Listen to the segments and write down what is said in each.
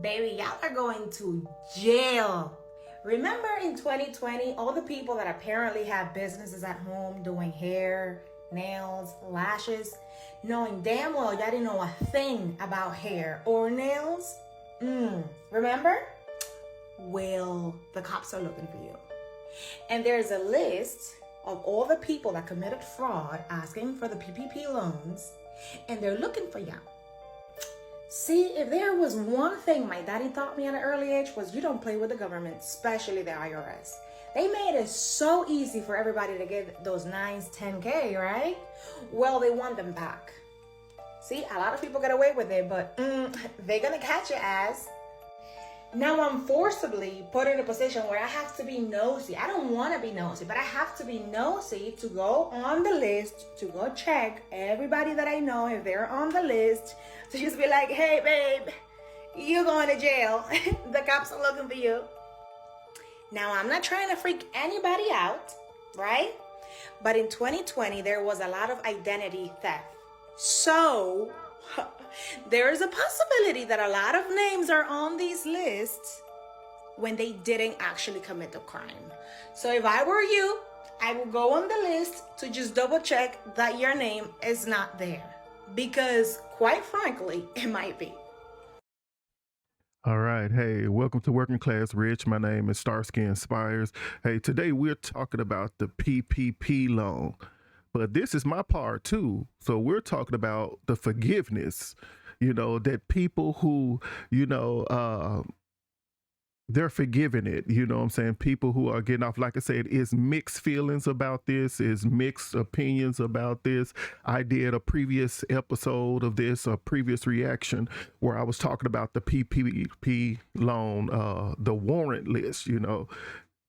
Baby, y'all are going to jail. Remember in 2020, all the people that apparently have businesses at home doing hair, nails, lashes, knowing damn well y'all didn't know a thing about hair or nails? Remember? Well, the cops are looking for you. And there's a list of all the people that committed fraud asking for the PPP loans, and they're looking for y'all. See, if there was one thing my daddy taught me at an early age was you don't play with the government, especially the IRS. They made it so easy for everybody to get those 9s, 10K, right? Well, they want them back. See, a lot of people get away with it, but they're gonna catch your ass. Now I'm forcibly put in a position where I have to be nosy. I don't want to be nosy, but I have to be nosy to go on the list, to go check everybody that I know if they're on the list, to just be like, hey, babe, you're going to jail. The cops are looking for you. Now, I'm not trying to freak anybody out, right? But in 2020, there was a lot of identity theft. So there is a possibility that a lot of names are on these lists when they didn't actually commit the crime. So if I were you, I would go on the list to just double check that your name is not there. Because quite frankly, it might be. All right. Hey, welcome to Working Class Rich. My name is Starsky Inspires. Hey, today we're talking about the PPP loan. But this is my part too. So we're talking about the forgiveness, that people who, they're forgiving it. You know what I'm saying? People who are getting off, like I said, is mixed feelings about this, is mixed opinions about this. I did a previous episode of this, a previous reaction where I was talking about the PPP loan, the warrant list,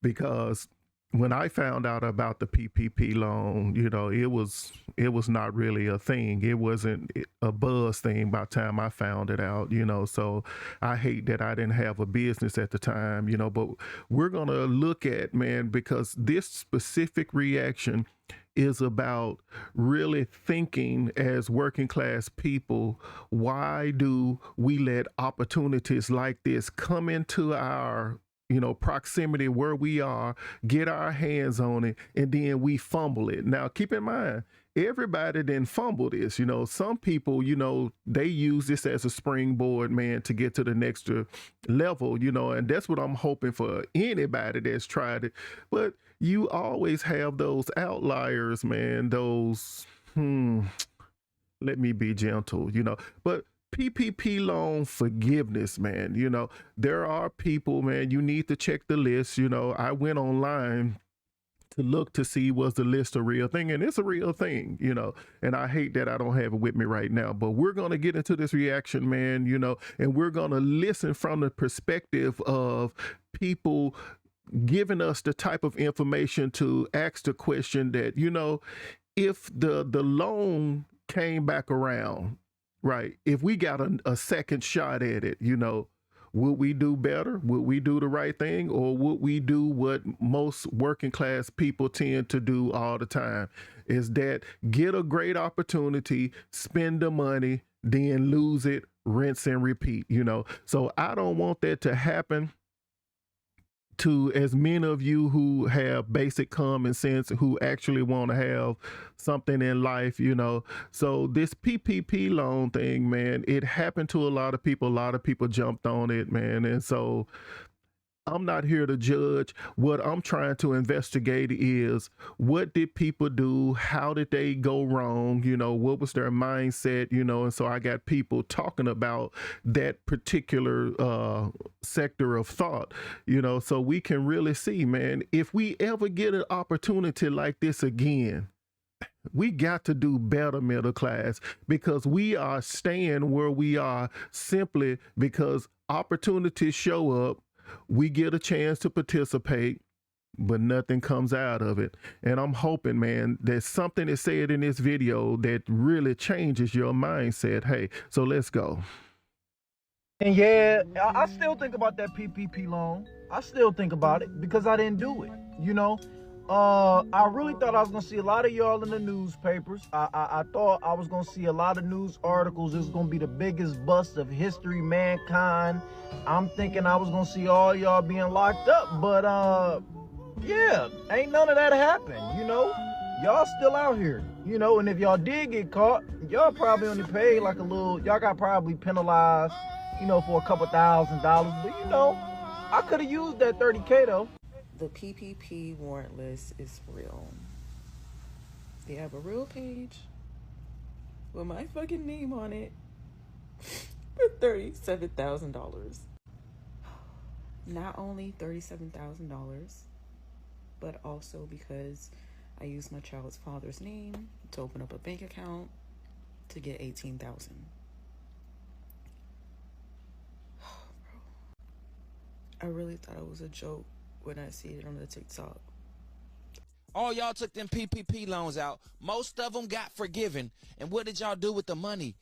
because when I found out about the PPP loan, it was not really a thing. It wasn't a buzz thing by the time I found it out, so I hate that I didn't have a business at the time, but we're going to look at, man, because this specific reaction is about really thinking as working class people, why do we let opportunities like this come into our proximity where we are, get our hands on it, and then we fumble it. Now, keep in mind, everybody didn't fumble this. Some people, they use this as a springboard, man, to get to the next level, and that's what I'm hoping for anybody that's tried it. But you always have those outliers, man, those, let me be gentle, but PPP loan forgiveness, man. There are people, man, you need to check the list. I went online to look to see was the list a real thing, and it's a real thing, and I hate that I don't have it with me right now, but we're going to get into this reaction, man, and we're going to listen from the perspective of people giving us the type of information to ask the question that, if the loan came back around, right, if we got a second shot at it, would we do better? Would we do the right thing? Or would we do what most working class people tend to do all the time? Is that get a great opportunity, spend the money, then lose it, rinse and repeat, So I don't want that to happen to as many of you who have basic common sense, who actually want to have something in life, So this PPP loan thing, man, it happened to a lot of people. A lot of people jumped on it, man. And so I'm not here to judge. What I'm trying to investigate is, what did people do? How did they go wrong? What was their mindset? And so I got people talking about that particular sector of thought, so we can really see, man, if we ever get an opportunity like this again, we got to do better, middle class, because we are staying where we are simply because opportunities show up. We get a chance to participate, but nothing comes out of it. And I'm hoping, man, that something is said in this video that really changes your mindset. Hey, so let's go. And yeah, I still think about that PPP loan. I still think about it because I didn't do it. I really thought I was gonna see a lot of y'all in the newspapers. I thought I was gonna see a lot of news articles. This is gonna be the biggest bust of history, mankind. I'm thinking I was gonna see all y'all being locked up, but yeah, ain't none of that happened, you know? Y'all still out here, you know, and if y'all did get caught, y'all probably only paid like a little, y'all got probably penalized, you know, for a couple $1,000, but you know, I could have used that 30K though. The PPP warrant list is real. They have a real page with my fucking name on it for $37,000. Not only $37,000, but also because I used my child's father's name to open up a bank account to get $18,000. I really thought it was a joke when I see it on the TikTok. All y'all took them PPP loans out. Most of them got forgiven. And what did y'all do with the money?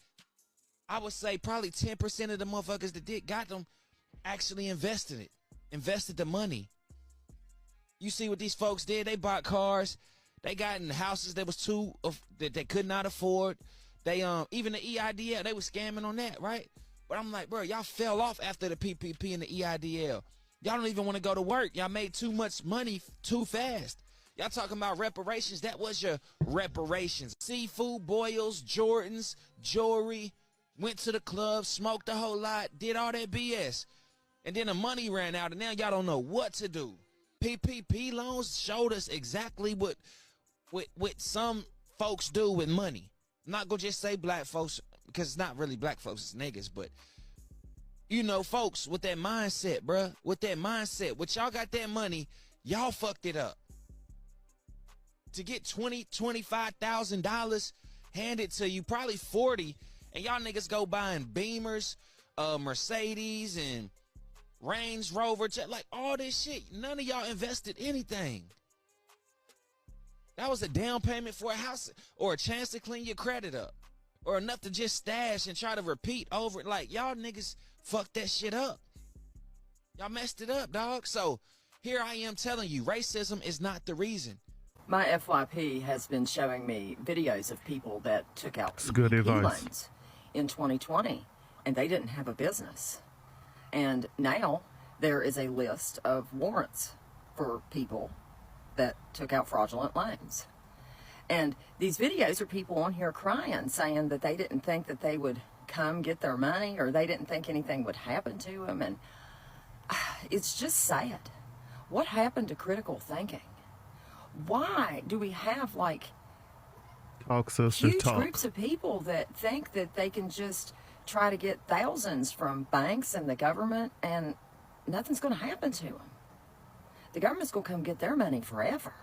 I would say probably 10% of the motherfuckers that got them actually invested the money. You see what these folks did? They bought cars. They got in houses that was that they could not afford. They even the EIDL, they was scamming on that, right? But I'm like, bro, y'all fell off after the PPP and the EIDL. Y'all don't even want to go to work. Y'all made too much money too fast. Y'all talking about reparations. That was your reparations. Seafood, boils, Jordans, jewelry, went to the club, smoked a whole lot, did all that BS. And then the money ran out, and now y'all don't know what to do. PPP loans showed us exactly what some folks do with money. I'm not going to just say black folks, because it's not really black folks, it's niggas, but you know, folks with that mindset, bruh, with that mindset, when y'all got that money, y'all fucked it up. To get $25,000 handed to you, probably 40, and y'all niggas go buying Beamers, Mercedes, and Range Rover, like all this shit. None of y'all invested anything. That was a down payment for a house or a chance to clean your credit up, or enough to just stash and try to repeat over it. Like, y'all niggas fucked that shit up. Y'all messed it up, dog. So here I am telling you, racism is not the reason. My FYP has been showing me videos of people that took out good PPP advice. loans in 2020, and they didn't have a business. And now there is a list of warrants for people that took out fraudulent loans. And these videos are people on here crying, saying that they didn't think that they would come get their money, or they didn't think anything would happen to them. And it's just sad. What happened to critical thinking? Why do we have like huge groups of people that think that they can just try to get thousands from banks and the government, and nothing's going to happen to them? The government's going to come get their money forever.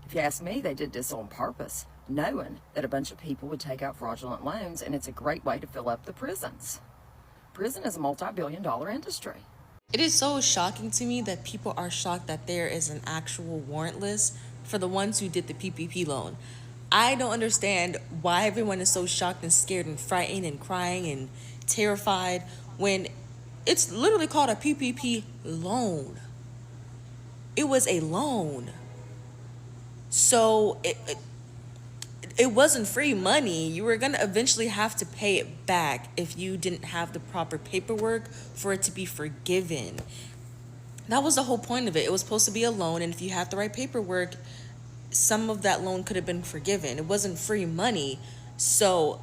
If you ask me, they did this on purpose, knowing that a bunch of people would take out fraudulent loans, and it's a great way to fill up the prisons. Prison is a multi-billion-dollar industry. It is so shocking to me that people are shocked that there is an actual warrant list for the ones who did the PPP loan. I don't understand why everyone is so shocked and scared and frightened and crying and terrified when it's literally called a PPP loan. It was a loan. So it wasn't free money. You were going to eventually have to pay it back if you didn't have the proper paperwork for it to be forgiven. That was the whole point of it. It was supposed to be a loan, and if you had the right paperwork, some of that loan could have been forgiven. It wasn't free money. So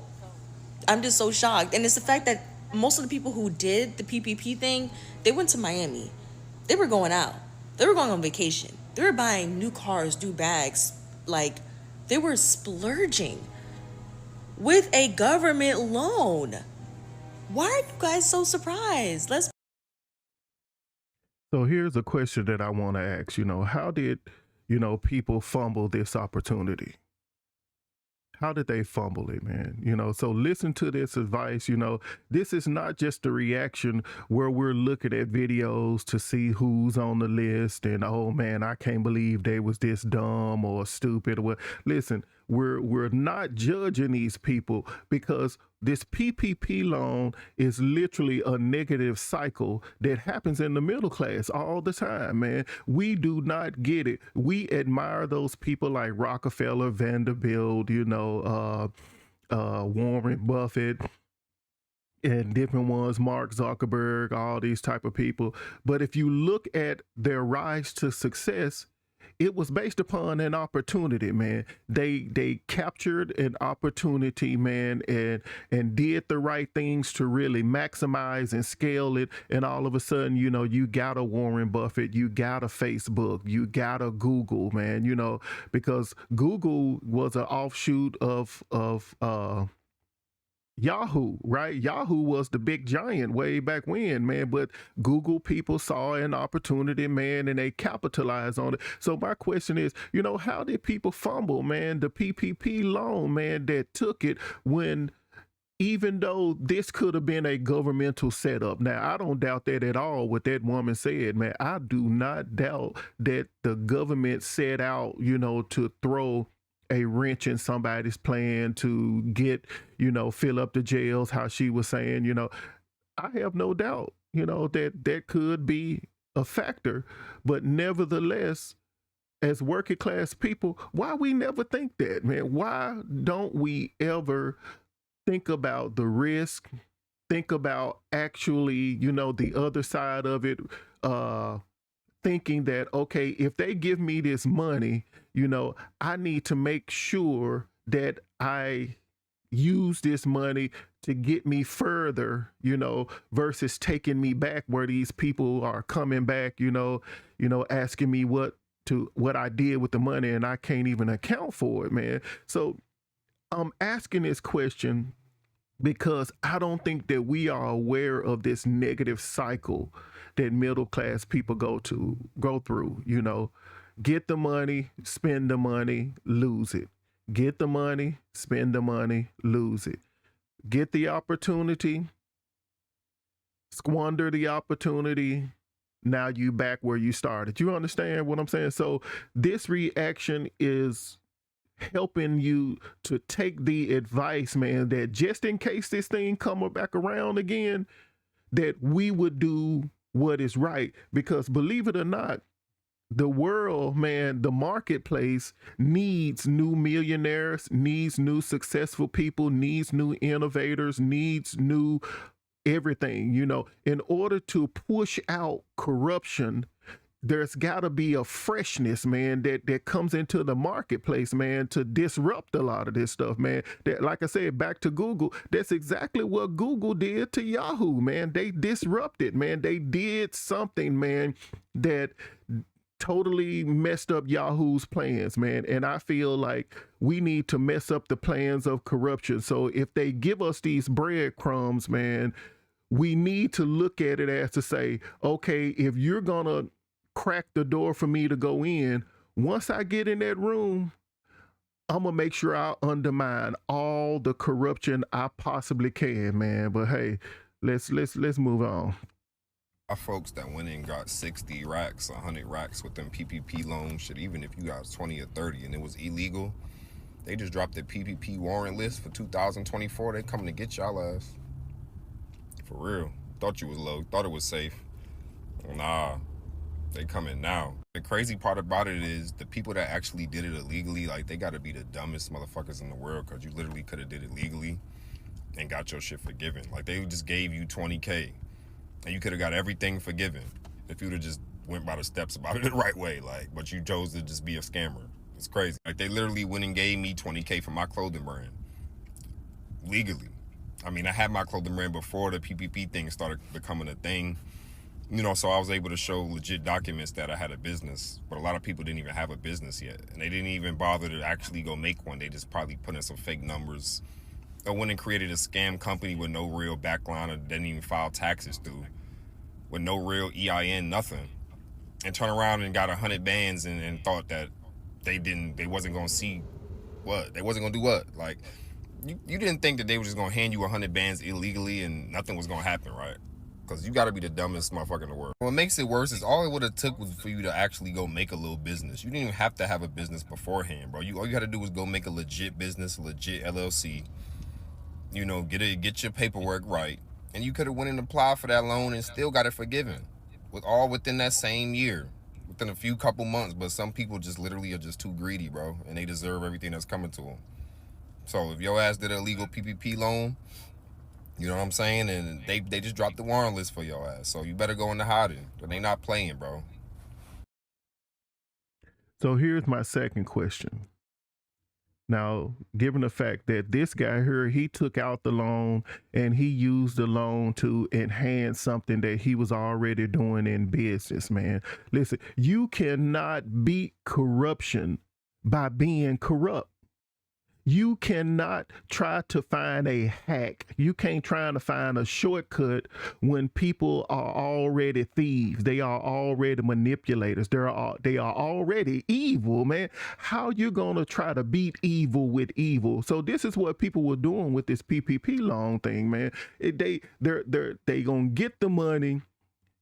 I'm just so shocked. And it's the fact that most of the people who did the PPP thing, they went to Miami. They were going out. They were going on vacation. They were buying new cars, new bags. Like, they were splurging with a government loan. Why are you guys so surprised? So here's a question that I want to ask. How did, people fumble this opportunity? How did they fumble it, man? So listen to this advice. This is not just a reaction where we're looking at videos to see who's on the list and, oh man, I can't believe they was this dumb or stupid or what. Listen, we're not judging these people, because this PPP loan is literally a negative cycle that happens in the middle class all the time, man. We do not get it. We admire those people like Rockefeller, Vanderbilt, Warren Buffett, and different ones, Mark Zuckerberg, all these type of people. But if you look at their rise to success, it was based upon an opportunity, man. They captured an opportunity, man, and did the right things to really maximize and scale it. And all of a sudden, you got a Warren Buffett, you got a Facebook, you got a Google, man, because Google was an offshoot of Yahoo, right? Yahoo was the big giant way back when, man, but Google people saw an opportunity, man, and they capitalized on it. So my question is, how did people fumble, man, the PPP loan, man, that took it, when even though this could have been a governmental setup? Now, I don't doubt that at all, what that woman said, man. I do not doubt that the government set out, to throw a wrench in somebody's plan to get, fill up the jails, how she was saying. I have no doubt, that could be a factor. But nevertheless, as working class people, why we never think that, man? Why don't we ever think about the risk, think about actually, the other side of it, thinking that, okay, if they give me this money, I need to make sure that I use this money to get me further, versus taking me back where these people are coming back, asking me what I did with the money, and I can't even account for it, man. So I'm asking this question because I don't think that we are aware of this negative cycle that middle class people go through. Get the money, spend the money, lose it. Get the money, spend the money, lose it. Get the opportunity, squander the opportunity. Now you back where you started. You understand what I'm saying? So this reaction is helping you to take the advice, man, that just in case this thing come back around again, that we would do what is right. Because believe it or not, the world, man, the marketplace needs new millionaires, needs new successful people, needs new innovators, needs new everything. In order to push out corruption, there's got to be a freshness, man, that comes into the marketplace, man, to disrupt a lot of this stuff, man. That, like I said, back to Google, that's exactly what Google did to Yahoo, man. They disrupted, man. They did something, man, that totally messed up Yahoo's plans, man. And I feel like we need to mess up the plans of corruption. So if they give us these breadcrumbs, man, we need to look at it as to say, okay, if you're going to crack the door for me to go in, once I get in that room, I'm gonna make sure I undermine all the corruption I possibly can, man. But hey, let's move on. Our folks that went and got 60 racks, 100 racks with them PPP loans, shit, even if you got 20 or 30 and it was illegal, they just dropped the PPP warrant list for 2024. They coming to get y'all ass. For real. Thought you was low, thought it was safe. Nah. They coming now. The crazy part about it is the people that actually did it illegally, like, they gotta be the dumbest motherfuckers in the world, because you literally could have did it legally and got your shit forgiven. Like, they just gave you $20K and you could have got everything forgiven if you'd have just went by the steps about it the right way. Like, but you chose to just be a scammer. It's crazy. Like, they literally went and gave me $20K for my clothing brand legally. I mean, I had my clothing brand before the PPP thing started becoming a thing. So I was able to show legit documents that I had a business, but a lot of people didn't even have a business yet. And they didn't even bother to actually go make one. They just probably put in some fake numbers. I went and created a scam company with no real background, or didn't even file taxes through, with no real EIN, nothing. And turned around and got 100 bands and thought that they wasn't gonna see What? They wasn't gonna do what? Like, you didn't think that they were just gonna hand you 100 bands illegally and nothing was gonna happen, right? Because you gotta be the dumbest motherfucker in the world. What makes it worse is all it would have took was for you to actually go make a little business. You didn't even have to have a business beforehand, bro. All you had to do was go make a legit business, a legit LLC. You know, get your paperwork right, and you could have went and applied for that loan and still got it forgiven, within that same year, within a few couple months. But some people just literally are just too greedy, bro, and they deserve everything that's coming to them. So if your ass did an illegal PPP loan, you know what I'm saying, and they just dropped the warrant list for your ass. So you better go into hiding. But they not playing, bro. So here's my second question. Now, given the fact that this guy here, he took out the loan and he used the loan to enhance something that he was already doing in business, man. Listen, you cannot beat corruption by being corrupt. You cannot try to find a hack. You can't try to find a shortcut when people are already thieves. They are already manipulators. They are already evil, man. How you gonna try to beat evil with evil? So this is what people were doing with this PPP loan thing, man. They gonna get the money,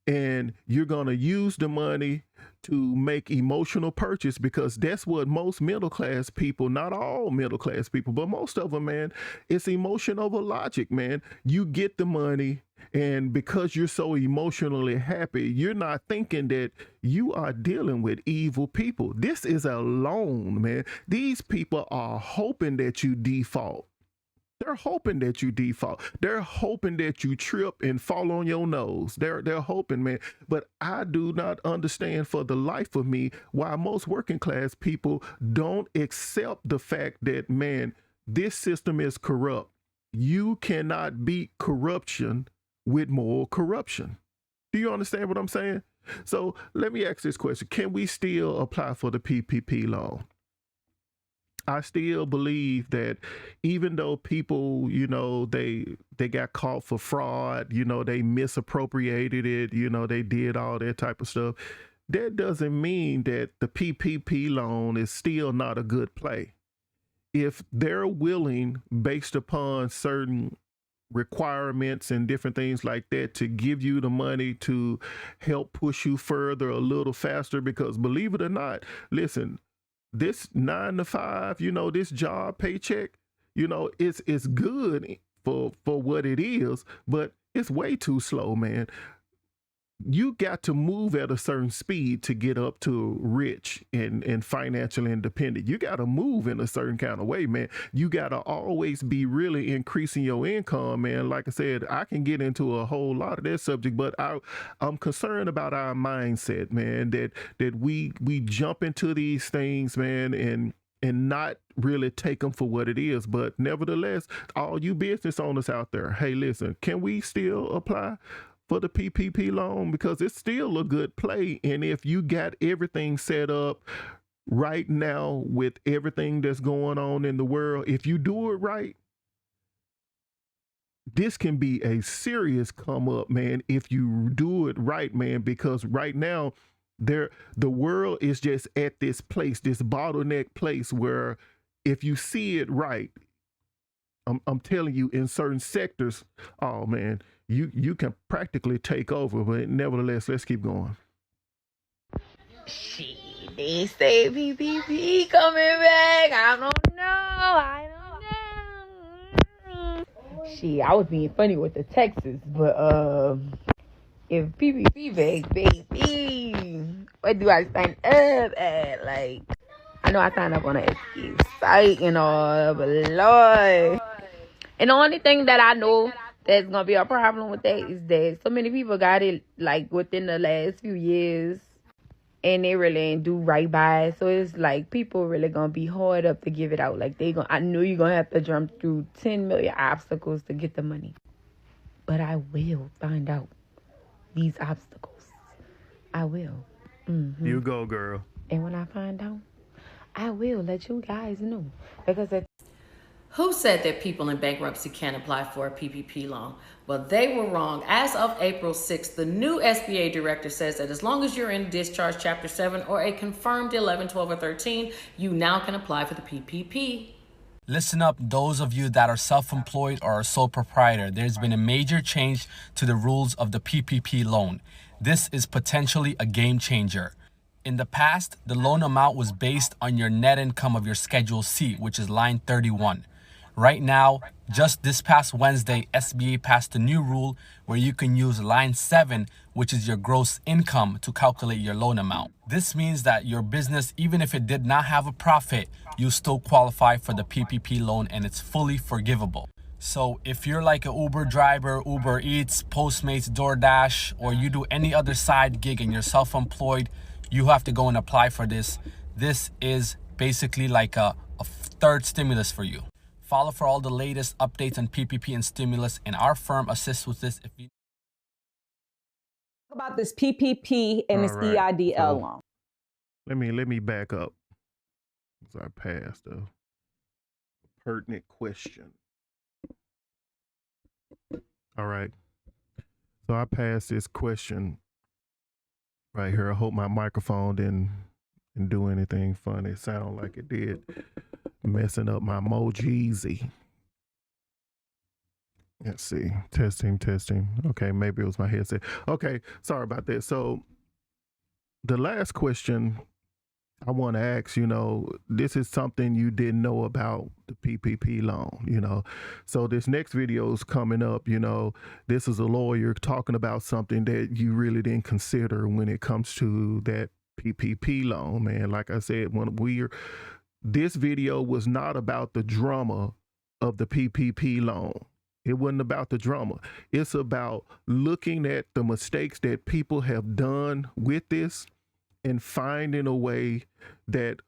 and you're going to use the money to make emotional purchase, because that's what most middle class people, not all middle class people, but most of them, man, it's emotion over logic, man. You get the money, and because you're so emotionally happy, you're not thinking that you are dealing with evil people. This is a loan, man. These people are hoping that you default. They're hoping that you default. They're hoping that you trip and fall on your nose. They're hoping, man. But I do not understand for the life of me why most working class people don't accept the fact that, man, this system is corrupt. You cannot beat corruption with more corruption. Do you understand what I'm saying? So let me ask this question. Can we still apply for the PPP loan? I still believe that even though people, you know, they got caught for fraud, you know, they misappropriated it, you know, they did all that type of stuff, that doesn't mean that the PPP loan is still not a good play. If they're willing, based upon certain requirements and different things like that, to give you the money to help push you further a little faster, because believe it or not, listen, this 9 to 5, you know, this job paycheck, you know, it's good for what it is, but it's way too slow, man. You got to move at a certain speed to get up to rich and financially independent. You got to move in a certain kind of way, man. You got to always be really increasing your income, man. Like I said, I can get into a whole lot of that subject, but I'm concerned about our mindset, man, that we jump into these things, man, and not really take them for what it is. But nevertheless, all you business owners out there, hey, listen, can we still apply for the PPP loan? Because it's still a good play. And if you got everything set up right now with everything that's going on in the world, if you do it right, this can be a serious come up, man, if you do it right, man, because right now the world is just at this place, this bottleneck place, where if you see it right, I'm telling you, in certain sectors, oh man, you can practically take over. But nevertheless, let's keep going. Shit, they say PPP coming back. I don't know. Shit, I was being funny with the Texas, but if PPP back, baby, what do I sign up at? Like, I know I signed up on an excuse site and all, but Lord. And the only thing that I know that's gonna be a problem with that is that so many people got it like within the last few years, and they really ain't do right by it. So it's like people really gonna be hard up to give it out. Like I know you're gonna have to jump through 10 million obstacles to get the money, but I will find out these obstacles. I will. Mm-hmm. You go, girl. And when I find out, I will let you guys know, because Who said that people in bankruptcy can't apply for a PPP loan? Well, they were wrong. As of April 6th, the new SBA director says that as long as you're in discharge Chapter 7 or a confirmed 11, 12, or 13, you now can apply for the PPP. Listen up, those of you that are self-employed or a sole proprietor. There's been a major change to the rules of the PPP loan. This is potentially a game changer. In the past, the loan amount was based on your net income of your Schedule C, which is line 31. Right now, just this past Wednesday, SBA passed a new rule where you can use line 7, which is your gross income, to calculate your loan amount. This means that your business, even if it did not have a profit, you still qualify for the PPP loan and it's fully forgivable. So if you're like an Uber driver, Uber Eats, Postmates, DoorDash, or you do any other side gig and you're self-employed, you have to go and apply for this. This is basically like a third stimulus for you. Follow for all the latest updates on PPP and stimulus, and our firm assists with this. If you about this PPP and this All right, EIDL so loan. let me back up. So I passed a pertinent question. All right. So I passed this question right here. I hope my microphone didn't do anything funny. It sounded like it did. Messing up my Mojeezy. Let's see. Testing. Okay, maybe it was my headset. Okay, sorry about that. So the last question I want to ask, this is something you didn't know about the PPP loan, So this next video is coming up, this is a lawyer talking about something that you really didn't consider when it comes to that PPP loan, man. Like I said, this video was not about the drama of the PPP loan. It wasn't about the drama. It's about looking at the mistakes that people have done with this and finding a way that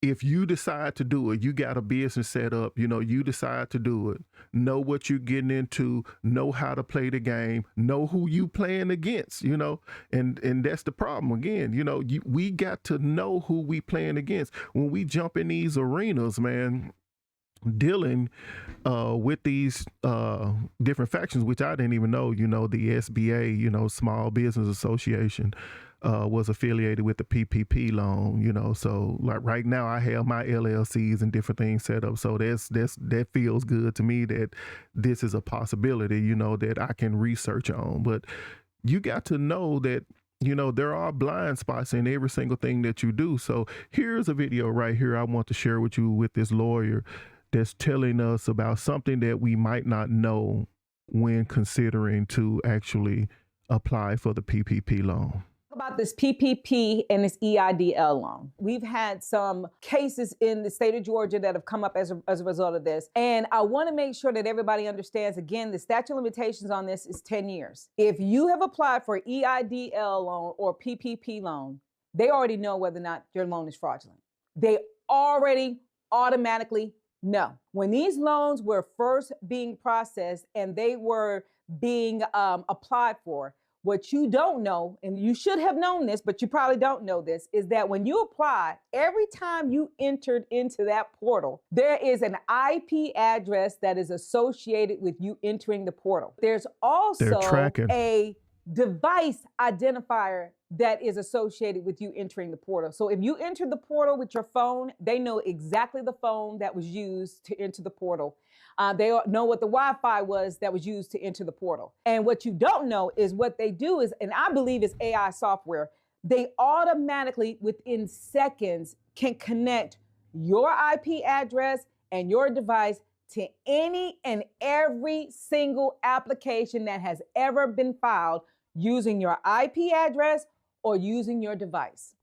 if you decide to do it, you got a business set up, you decide to do it, know what you're getting into, know how to play the game, know who you playing against, and that's the problem. Again, we got to know who we playing against. When we jump in these arenas, man, dealing with these different factions, which I didn't even know, the SBA, Small Business Association, was affiliated with the PPP loan, so like right now I have my LLCs and different things set up. So that feels good to me that this is a possibility, that I can research on. But you got to know that, there are blind spots in every single thing that you do. So here's a video right here I want to share with you with this lawyer that's telling us about something that we might not know when considering to actually apply for the PPP loan. About this PPP and this EIDL loan. We've had some cases in the state of Georgia that have come up as a result of this. And I want to make sure that everybody understands, again, the statute of limitations on this is 10 years. If you have applied for EIDL loan or PPP loan, they already know whether or not your loan is fraudulent. They already automatically know. When these loans were first being processed and they were being applied for, what you don't know, and you should have known this, but you probably don't know this, is that when you apply, every time you entered into that portal, there is an IP address that is associated with you entering the portal. There's also a device identifier that is associated with you entering the portal. So if you entered the portal with your phone, they know exactly the phone that was used to enter the portal. They know what the Wi-Fi was that was used to enter the portal. And what you don't know is what they do is, and I believe it's AI software, they automatically within seconds can connect your IP address and your device to any and every single application that has ever been filed using your IP address or using your device.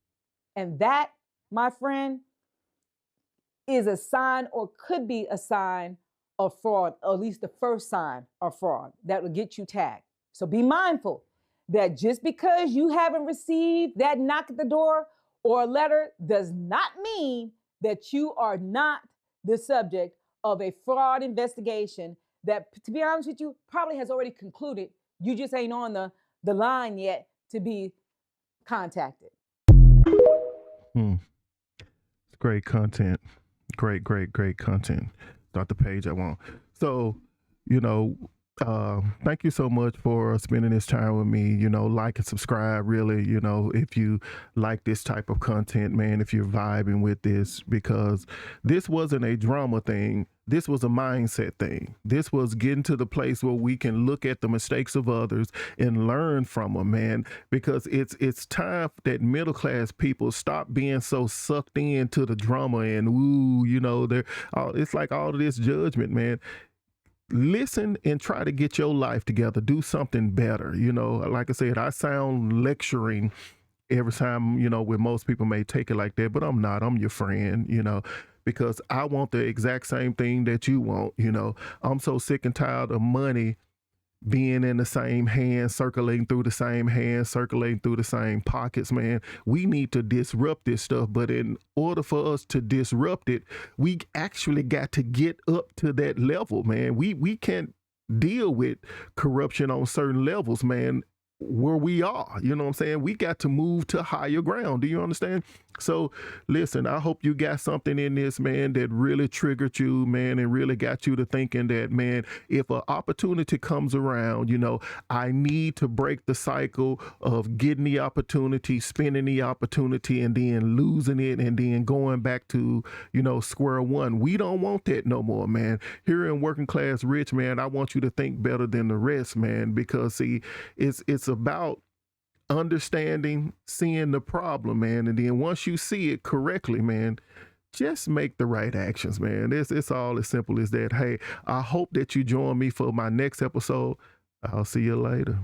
And that, my friend, is a sign or could be a sign of fraud, or at least the first sign of fraud that will get you tagged. So be mindful that just because you haven't received that knock at the door or a letter does not mean that you are not the subject of a fraud investigation that, to be honest with you, probably has already concluded. You just ain't on the line yet to be contacted. Great content. Great content. not the page I want. So, you know, thank you so much for spending this time with me. You know, like and subscribe, really, you know, if you like this type of content, man, if you're vibing with this, because this wasn't a drama thing. This was a mindset thing. This was getting to the place where we can look at the mistakes of others and learn from them, man, because it's time that middle class people stop being so sucked into the drama and, ooh, you know, it's like all of this judgment, man. Listen and try to get your life together. Do something better. You know, like I said, I sound lecturing every time, you know, where most people may take it like that, but I'm not. I'm your friend, you know, because I want the exact same thing that you want. You know, I'm so sick and tired of money being in the same hands, circulating through the same hands, circulating through the same pockets, man. We need to disrupt this stuff. But in order for us to disrupt it, we actually got to get up to that level, man. We can't deal with corruption on certain levels, man, where we are. You know what I'm saying? We got to move to higher ground. Do you understand? So listen, I hope you got something in this, man, that really triggered you, man, and really got you to thinking that, man, if an opportunity comes around, you know, I need to break the cycle of getting the opportunity, spending the opportunity, and then losing it, and then going back to, you know, square one. We don't want that no more, man. Here in Working Class Rich, man, I want you to think better than the rest, man, because see, it's about understanding, seeing the problem, man, and then once you see it correctly, man, just make the right actions, man. It's all as simple as that. Hey, I hope that you join me for my next episode. I'll see you later.